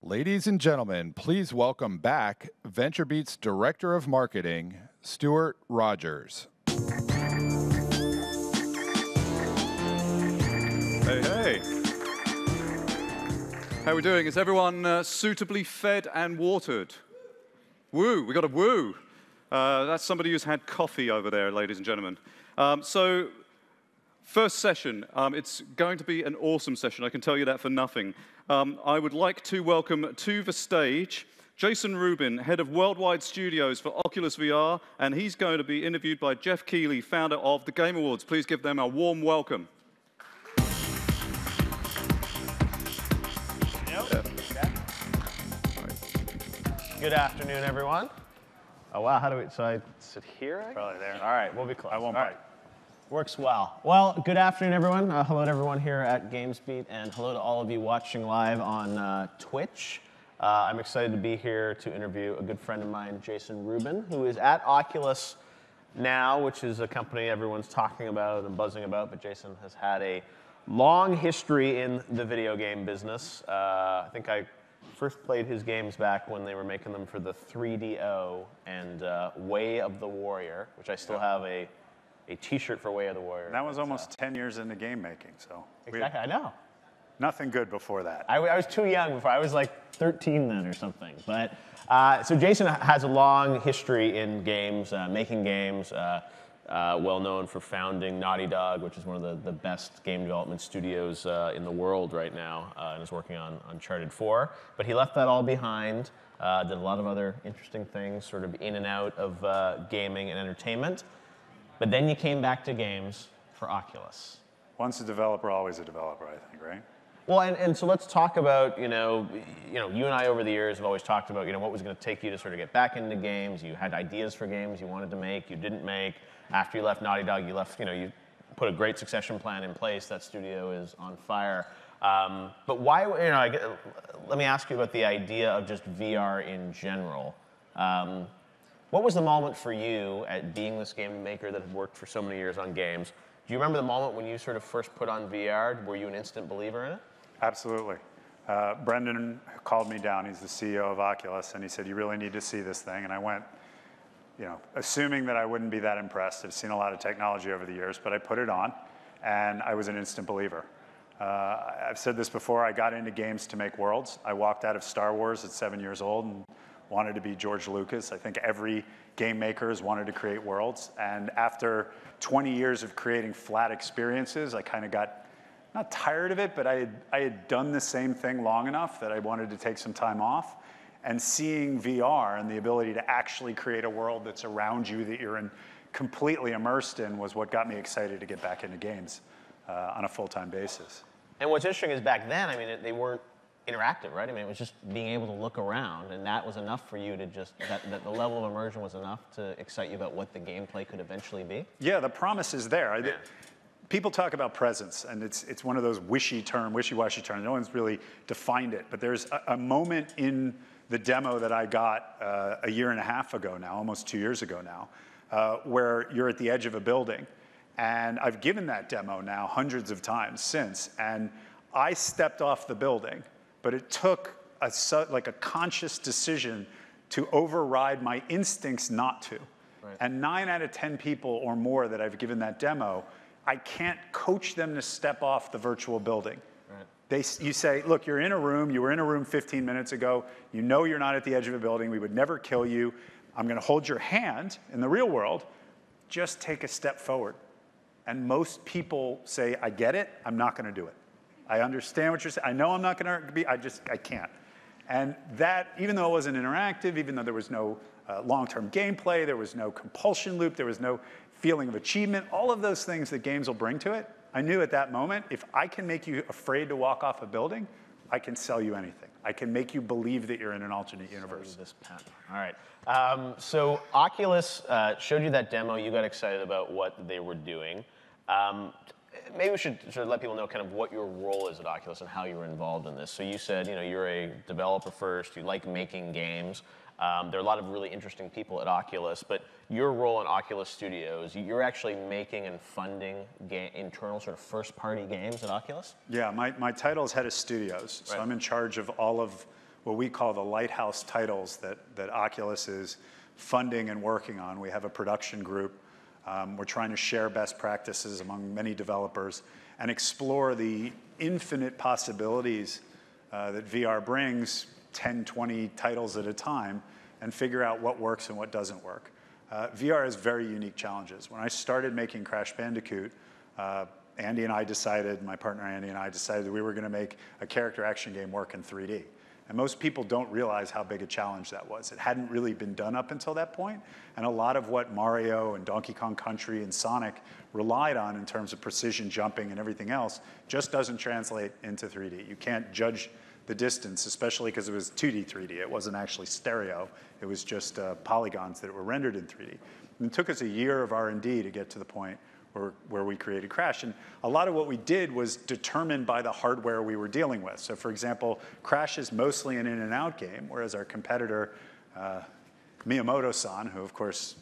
Ladies and gentlemen, please welcome back VentureBeat's Director of Marketing, Stuart Rogers. Hey, hey. How are we doing? Is everyone suitably fed and watered? Woo, we got a woo. That's somebody who's had coffee over there, ladies and gentlemen. So, first session, it's going to be an awesome session, I can tell you that for nothing. I would like to welcome to the stage Jason Rubin, head of worldwide studios for Oculus VR, and he's going to be interviewed by Geoff Keighley, founder of the Game Awards. Please give them a warm welcome. Good afternoon, everyone. Oh, wow, how do we, so I sit here? Probably there. All right, we'll be close. I won't All bite. right. Works well. Well, good afternoon, everyone. Hello to everyone here at GamesBeat, and hello to all of you watching live on Twitch. I'm excited to be here to interview a good friend of mine, Jason Rubin, who is at Oculus now, which is a company everyone's talking about and buzzing about, but Jason has had a long history in the video game business. I think I first played his games back when they were making them for the 3DO and Way of the Warrior, which I still have a T-shirt for Way of the Warrior. That was almost 10 years into game making, so. Exactly, I know. Nothing good before that. I was too young before. I was like 13 then or something. But so Jason has a long history in games, making games, well known for founding Naughty Dog, which is one of the best game development studios in the world right now, and is working on Uncharted 4. But he left that all behind, did a lot of other interesting things, sort of in and out of gaming and entertainment. But then you came back to games for Oculus. Once a developer, always a developer, I think, right? Well, and so let's talk about, you and I over the years have always talked about, what was going to take you to sort of get back into games. You had ideas for games you wanted to make, you didn't make. After you left Naughty Dog, you left, you put a great succession plan in place. That studio is on fire. But why, let me ask you about the idea of just VR in general. What was the moment for you at being this game maker that had worked for so many years on games? Do you remember the moment when you sort of first put on VR? Were you an instant believer in it? Absolutely. Brendan called me down. He's the CEO of Oculus, and he said, "You really need to see this thing." And I went, assuming that I wouldn't be that impressed. I've seen a lot of technology over the years, but I put it on, and I was an instant believer. I've said this before. I got into games to make worlds. I walked out of Star Wars at 7 years old and wanted to be George Lucas. I think every game maker has wanted to create worlds. And after 20 years of creating flat experiences, I kind of got, not tired of it, but I had done the same thing long enough that I wanted to take some time off. And seeing VR and the ability to actually create a world that's around you that you're completely immersed in was what got me excited to get back into games on a full-time basis. And what's interesting is back then, they weren't interactive, right? It was just being able to look around, and that was enough for you to that the level of immersion was enough to excite you about what the gameplay could eventually be? Yeah, the promise is there. Yeah. People talk about presence, and it's one of those wishy-washy terms. No one's really defined it, but there's a moment in the demo that I got a year and a half ago now, almost 2 years ago now, where you're at the edge of a building. And I've given that demo now hundreds of times since, and I stepped off the building, but it took a conscious decision to override my instincts not to. Right. And 9 out of 10 people or more that I've given that demo, I can't coach them to step off the virtual building. Right. You say, look, you were in a room 15 minutes ago, you're not at the edge of a building, we would never kill you, I'm gonna hold your hand in the real world, just take a step forward. And most people say, I get it, I'm not gonna do it. I understand what you're saying. I know I'm not going to be, I can't. And that, even though it wasn't interactive, even though there was no long-term gameplay, there was no compulsion loop, there was no feeling of achievement, all of those things that games will bring to it, I knew at that moment, if I can make you afraid to walk off a building, I can sell you anything. I can make you believe that you're in an alternate universe. This pen. All right. So Oculus showed you that demo. You got excited about what they were doing. Maybe we should sort of let people know kind of what your role is at Oculus and how you were involved in this. So you said, you're a developer first, you like making games. There are a lot of really interesting people at Oculus, but your role in Oculus Studios, you're actually making and funding internal sort of first-party games at Oculus? Yeah, my title is head of studios, so I'm in charge of all of what we call the lighthouse titles that Oculus is funding and working on. We have a production group. We're trying to share best practices among many developers and explore the infinite possibilities that VR brings, 10, 20 titles at a time, and figure out what works and what doesn't work. VR has very unique challenges. When I started making Crash Bandicoot, Andy and I decided, my partner Andy and I decided that we were going to make a character action game work in 3D. And most people don't realize how big a challenge that was. It hadn't really been done up until that point, and a lot of what Mario and Donkey Kong Country and Sonic relied on in terms of precision jumping and everything else just doesn't translate into 3D. You can't judge the distance, especially because it was 2D 3D. It wasn't actually stereo. It was just polygons that were rendered in 3D. And it took us a year of R&D to get to the point where we created Crash. And a lot of what we did was determined by the hardware we were dealing with. So for example, Crash is mostly an in and out game, whereas our competitor, Miyamoto-san, who of course,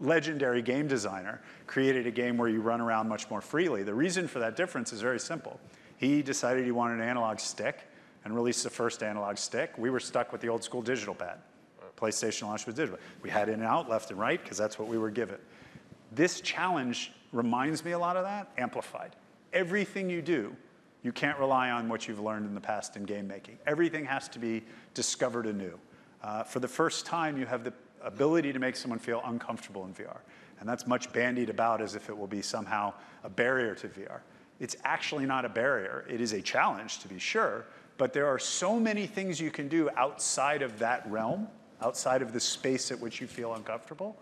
legendary game designer, created a game where you run around much more freely. The reason for that difference is very simple. He decided he wanted an analog stick and released the first analog stick. We were stuck with the old school digital pad. PlayStation launched with digital. We had in and out, left and right, because that's what we were given. This challenge reminds me a lot of that, amplified. Everything you do, you can't rely on what you've learned in the past in game making. Everything has to be discovered anew. For the first time, you have the ability to make someone feel uncomfortable in VR. And that's much bandied about as if it will be somehow a barrier to VR. It's actually not a barrier. It is a challenge, to be sure, but there are so many things you can do outside of that realm, outside of the space at which you feel uncomfortable,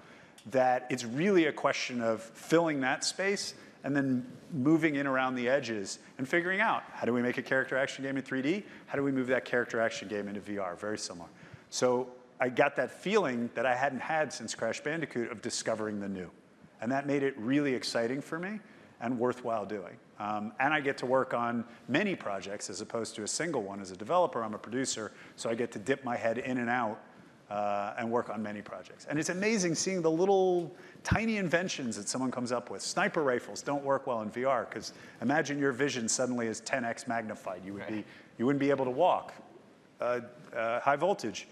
that it's really a question of filling that space and then moving in around the edges and figuring out, how do we make a character action game in 3D? How do we move that character action game into VR? Very similar. So I got that feeling that I hadn't had since Crash Bandicoot of discovering the new. And that made it really exciting for me and worthwhile doing. And I get to work on many projects as opposed to a single one. As a developer, I'm a producer, so I get to dip my head in and out and work on many projects. And it's amazing seeing the little tiny inventions that someone comes up with. Sniper rifles don't work well in VR, because imagine your vision suddenly is 10x magnified. You wouldn't be able to walk. High voltage,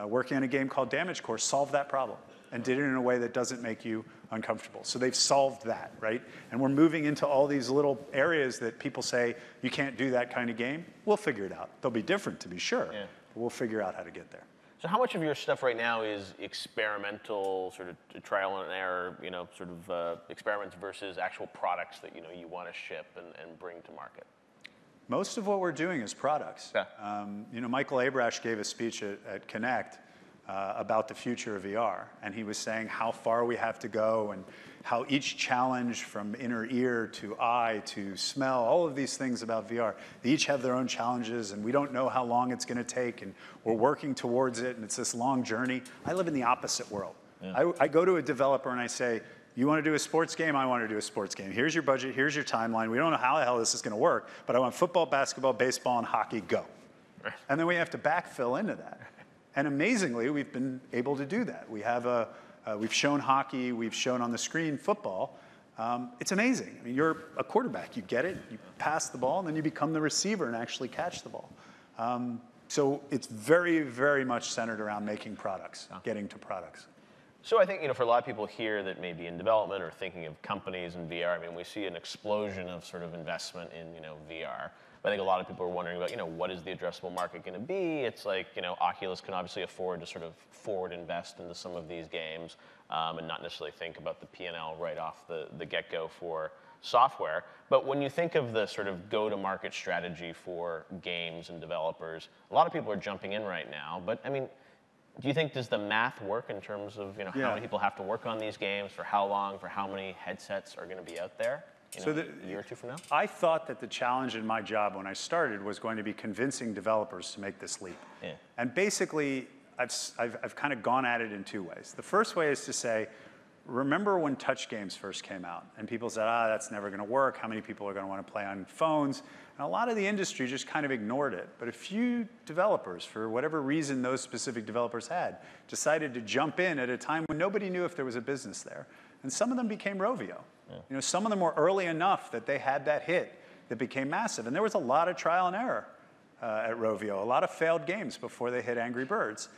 working on a game called Damage Core, solved that problem and did it in a way that doesn't make you uncomfortable. So they've solved that, right? And we're moving into all these little areas that people say, you can't do that kind of game. We'll figure it out. They'll be different, to be sure, but we'll figure out how to get there. So how much of your stuff right now is experimental, sort of trial and error, sort of experiments versus actual products that you want to ship and bring to market? Most of what we're doing is products. Yeah. Michael Abrash gave a speech at Connect about the future of VR, and he was saying how far we have to go and how each challenge, from inner ear to eye to smell, all of these things about VR, they each have their own challenges, and we don't know how long it's going to take, and we're working towards it, and it's this long journey. I live in the opposite world. Yeah. I go to a developer and I say, you want to do a sports game? I want to do a sports game. Here's your budget. Here's your timeline. We don't know how the hell this is going to work, but I want football, basketball, baseball, and hockey. Go. And then we have to backfill into that. And amazingly, we've been able to do that. We have we've shown hockey. We've shown on the screen football. It's amazing. I mean, you're a quarterback. You get it. You pass the ball, and then you become the receiver and actually catch the ball. So it's very, very much centered around making products, getting to products. So I think, for a lot of people here that may be in development or thinking of companies in VR, I mean, we see an explosion of sort of investment in, VR. But I think a lot of people are wondering about, what is the addressable market going to be? It's like, Oculus can obviously afford to sort of forward invest into some of these games and not necessarily think about the P&L right off the get-go for software. But when you think of the sort of go-to-market strategy for games and developers, a lot of people are jumping in right now. But, I mean, do you think, does the math work in terms of how many people have to work on these games, for how long, for how many headsets are going to be out there a year or two from now? I thought that the challenge in my job when I started was going to be convincing developers to make this leap. Yeah. And basically, I've kind of gone at it in two ways. The first way is to say, remember when touch games first came out and people said, that's never going to work. How many people are going to want to play on phones? And a lot of the industry just kind of ignored it. But a few developers, for whatever reason those specific developers had, decided to jump in at a time when nobody knew if there was a business there. And some of them became Rovio. Yeah. Some of them were early enough that they had that hit that became massive. And there was a lot of trial and error. at Rovio, a lot of failed games before they hit Angry Birds.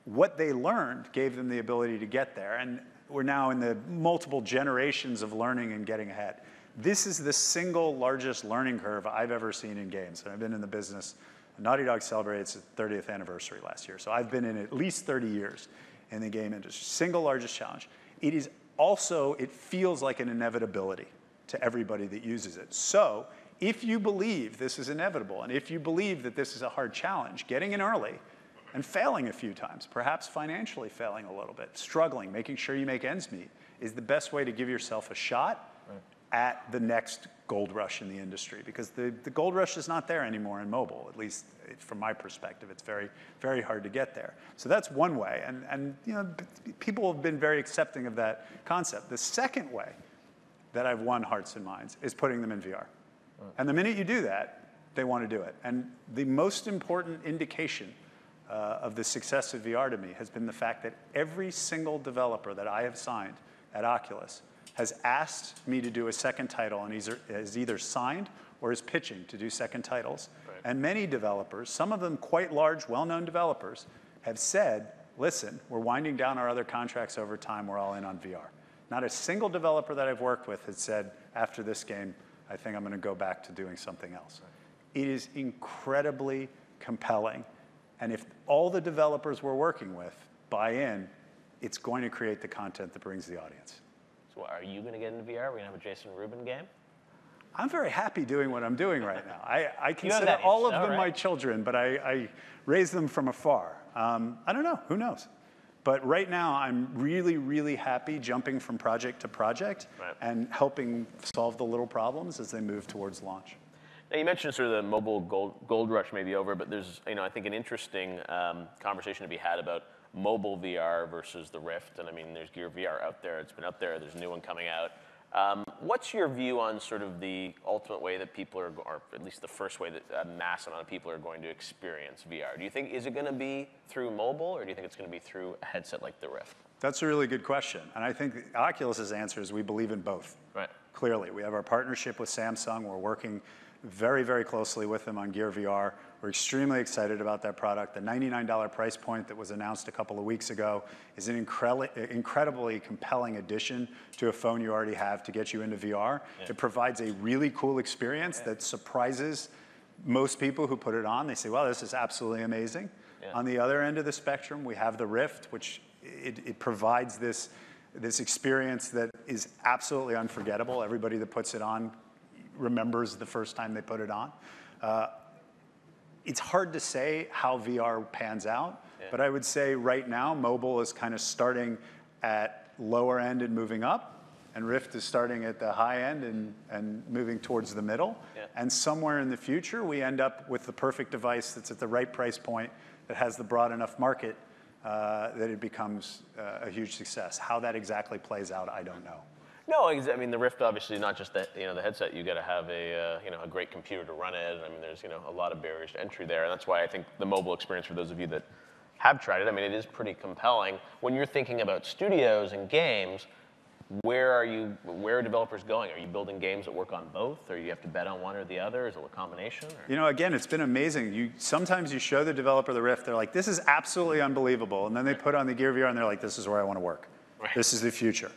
What they learned gave them the ability to get there, and we're now in the multiple generations of learning and getting ahead. This is the single largest learning curve I've ever seen in games, and I've been in the business. Naughty Dog celebrated its 30th anniversary last year, so I've been in at least 30 years in the game industry. Single largest challenge. It is also, it feels like an inevitability to everybody that uses it. So if you believe this is inevitable, and if you believe that this is a hard challenge, getting in early and failing a few times, perhaps financially failing a little bit, struggling, making sure you make ends meet, is the best way to give yourself a shot at the next gold rush in the industry, because the gold rush is not there anymore in mobile, at least from my perspective. It's very, very hard to get there. So that's one way, and you know, people have been very accepting of that concept. The second way that I've won hearts and minds is putting them in VR. And the minute you do that, they want to do it. And the most important indication of the success of VR to me has been the fact that every single developer that I have signed at Oculus has asked me to do a second title and is either signed or is pitching to do second titles. Right. And many developers, some of them quite large, well-known developers, have said, listen, we're winding down our other contracts over time, we're all in on VR. Not a single developer that I've worked with has said, after this game, I think I'm going to go back to doing something else. Right. It is incredibly compelling. And if all the developers we're working with buy in, it's going to create the content that brings the audience. So are you going to get into VR? Are we going to have a Jason Rubin game? I'm very happy doing what I'm doing right now. I consider all of them my children, but I raise them from afar. I don't know. Who knows? But right now, I'm really, really happy jumping from project to project and helping solve the little problems as they move towards launch. Now, you mentioned sort of the mobile gold rush may be over, but there's, you know, I think an interesting conversation to be had about mobile VR versus the Rift. And I mean, there's Gear VR out there. It's been out there. There's a new one coming out. What's your view on sort of the ultimate way that people are, or at least the first way that a mass amount of people are going to experience VR? Do you think, is it going to be through mobile, or do you think it's going to be through a headset like the Rift? That's a really good question. And I think Oculus's answer is we believe in both. Right. Clearly. We have our partnership with Samsung. We're working very, very closely with them on Gear VR. We're extremely excited about that product. The $99 price point that was announced a couple of weeks ago is an incredibly compelling addition to a phone you already have to get you into VR. Yeah. It provides a really cool experience that surprises most people who put it on. They say, well, this is absolutely amazing. Yeah. On the other end of the spectrum, we have the Rift, which it provides this experience that is absolutely unforgettable. Everybody that puts it on remembers the first time they put it on. It's hard to say how VR pans out, but I would say right now, mobile is kind of starting at lower end and moving up, and Rift is starting at the high end and moving towards the middle. Yeah. And somewhere in the future, we end up with the perfect device that's at the right price point, that has the broad enough market that it becomes a huge success. How that exactly plays out, I don't know. No, I mean, the Rift, obviously, not just the, the headset. You got to have a great computer to run it. I mean, there's a lot of barriers to entry there, and that's why I think the mobile experience, for those of you that have tried it, I mean, it is pretty compelling. When you're thinking about studios and games, where are developers going? Are you building games that work on both, or you have to bet on one or the other? Is it a combination? Or? Again, it's been amazing. Sometimes you show the developer the Rift, they're like, this is absolutely unbelievable, and then they put on the Gear VR, and they're like, this is where I want to work. Right. This is the future.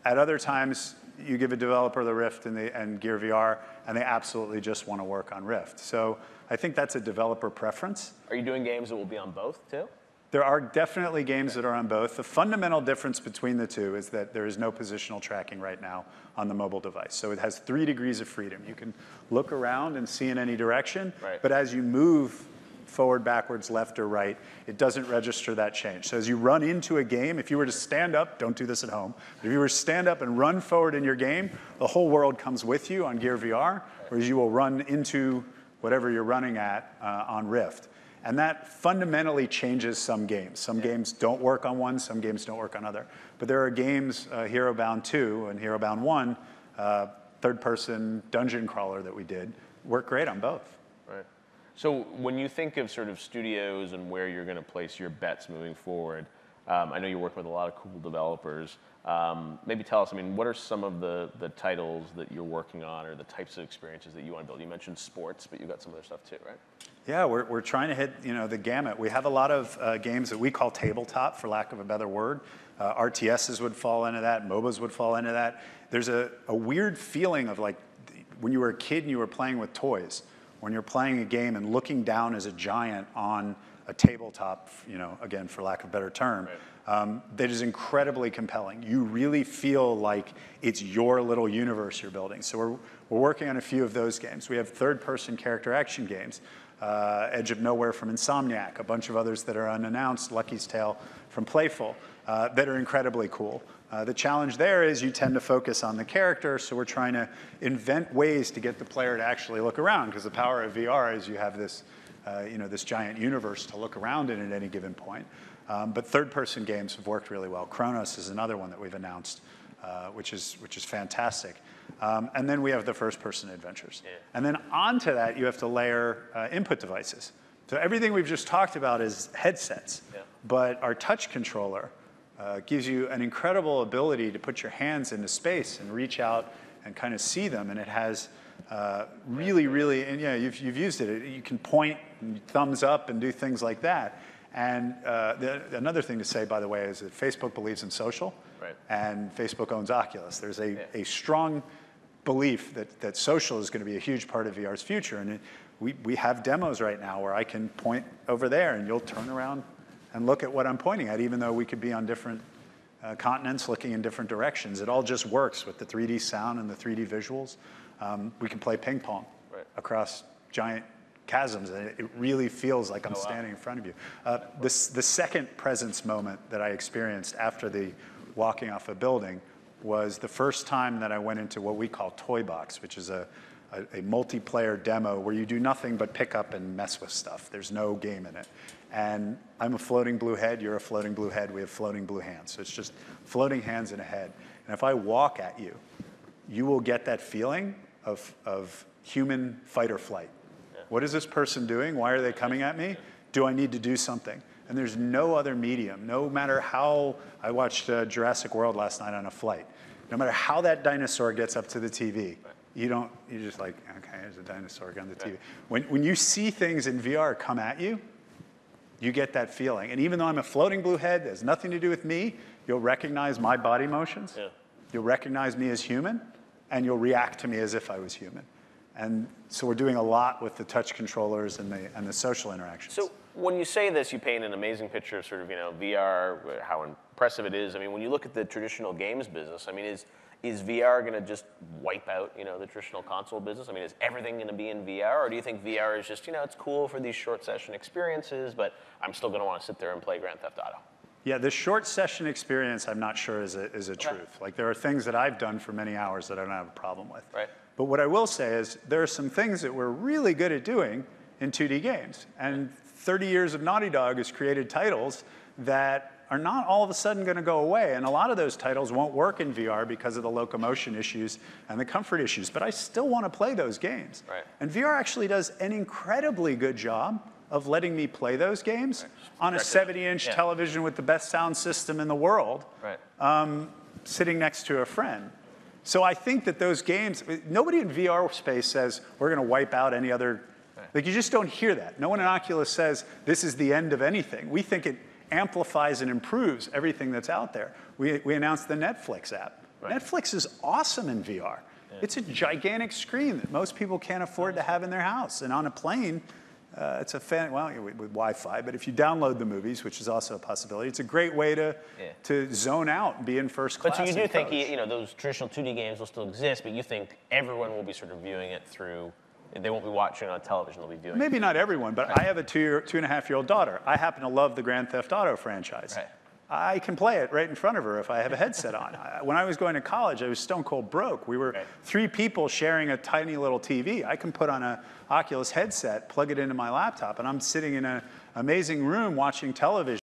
At other times, you give a developer the Rift and Gear VR, and they absolutely just want to work on Rift. So I think that's a developer preference. Are you doing games that will be on both, too? There are definitely games that are on both. The fundamental difference between the two is that there is no positional tracking right now on the mobile device. So it has 3 degrees of freedom. You can look around and see in any direction, but as you move forward, backwards, left, or right, it doesn't register that change. So as you run into a game, if you were to stand up, don't do this at home, but if you were to stand up and run forward in your game, the whole world comes with you on Gear VR, whereas you will run into whatever you're running at on Rift. And that fundamentally changes some games. Some games don't work on one, some games don't work on other. But there are games, Hero Bound 2 and Hero Bound 1, third-person dungeon crawler that we did, work great on both. Right. So when you think of sort of studios and where you're going to place your bets moving forward, I know you're working with a lot of cool developers. Maybe tell us, I mean, what are some of the titles that you're working on or the types of experiences that you want to build? You mentioned sports, but you've got some other stuff too, right? Yeah, we're trying to hit the gamut. We have a lot of games that we call tabletop, for lack of a better word. RTSs would fall into that. MOBAs would fall into that. There's a weird feeling of like when you were a kid and you were playing with toys, when you're playing a game and looking down as a giant on a tabletop, again, for lack of a better term, that is incredibly compelling. You really feel like it's your little universe you're building. So we're working on a few of those games. We have third-person character action games. Edge of Nowhere from Insomniac, a bunch of others that are unannounced, Lucky's Tale from Playful, that are incredibly cool. The challenge there is you tend to focus on the character, so we're trying to invent ways to get the player to actually look around, because the power of VR is you have this, this giant universe to look around in at any given point. But third-person games have worked really well. Chronos is another one that we've announced, which is fantastic. And then we have the first-person adventures. Yeah. And then onto that, you have to layer input devices. So everything we've just talked about is headsets. Yeah. But our touch controller gives you an incredible ability to put your hands into space and reach out and kind of see them. And it has really, and yeah, you've used it. You can point and thumbs up and do things like that. And another thing to say, by the way, is that Facebook believes in social, right, and Facebook owns Oculus. There's a strong belief that social is going to be a huge part of VR's future. And we have demos right now where I can point over there and you'll turn around and look at what I'm pointing at, even though we could be on different continents looking in different directions. It all just works with the 3D sound and the 3D visuals. We can play ping pong across giant chasms, and it really feels like I'm standing in front of you. The second presence moment that I experienced after the walking off a building was the first time that I went into what we call Toy Box, which is a multiplayer demo where you do nothing but pick up and mess with stuff. There's no game in it. And I'm a floating blue head, you're a floating blue head, we have floating blue hands. So it's just floating hands in a head. And if I walk at you, you will get that feeling of human fight or flight. What is this person doing? Why are they coming at me? Do I need to do something? And there's no other medium, no matter how, I watched Jurassic World last night on a flight. No matter how that dinosaur gets up to the TV, you're just like, okay, there's a dinosaur on the TV. When you see things in VR come at you, you get that feeling. And even though I'm a floating blue head, that has nothing to do with me, you'll recognize my body motions, you'll recognize me as human, and you'll react to me as if I was human. And so we're doing a lot with the touch controllers and the social interactions. So when you say this, you paint an amazing picture of sort of, VR, how impressive it is. I mean, when you look at the traditional games business, I mean, is VR going to just wipe out, the traditional console business? I mean, is everything going to be in VR? Or do you think VR is just, it's cool for these short session experiences, but I'm still going to want to sit there and play Grand Theft Auto? Yeah, the short session experience, I'm not sure is a truth. Like, there are things that I've done for many hours that I don't have a problem with. Right. But what I will say is there are some things that we're really good at doing in 2D games. And 30 years of Naughty Dog has created titles that are not all of a sudden going to go away. And a lot of those titles won't work in VR because of the locomotion issues and the comfort issues. But I still want to play those games. Right. And VR actually does an incredibly good job of letting me play those games on a 70-inch television with the best sound system in the world, sitting next to a friend. So I think that those games, nobody in VR space says, we're going to wipe out any other, like, you just don't hear that. No one in Oculus says, this is the end of anything. We think it amplifies and improves everything that's out there. We announced the Netflix app. Netflix is awesome in VR. It's a gigantic screen that most people can't afford to have in their house. And on a plane, it's a with Wi-Fi, but if you download the movies, which is also a possibility, it's a great way to zone out and be in first class. But so you do think, those traditional 2D games will still exist, but you think everyone will be sort of viewing it through, they won't be watching it on television, they'll be viewing it. Maybe not everyone, but I have a 2.5-year-old daughter. I happen to love the Grand Theft Auto franchise. Right. I can play it right in front of her if I have a headset on. When I was going to college, I was stone cold broke. We were 3 people sharing a tiny little TV. I can put on an Oculus headset, plug it into my laptop, and I'm sitting in an amazing room watching television.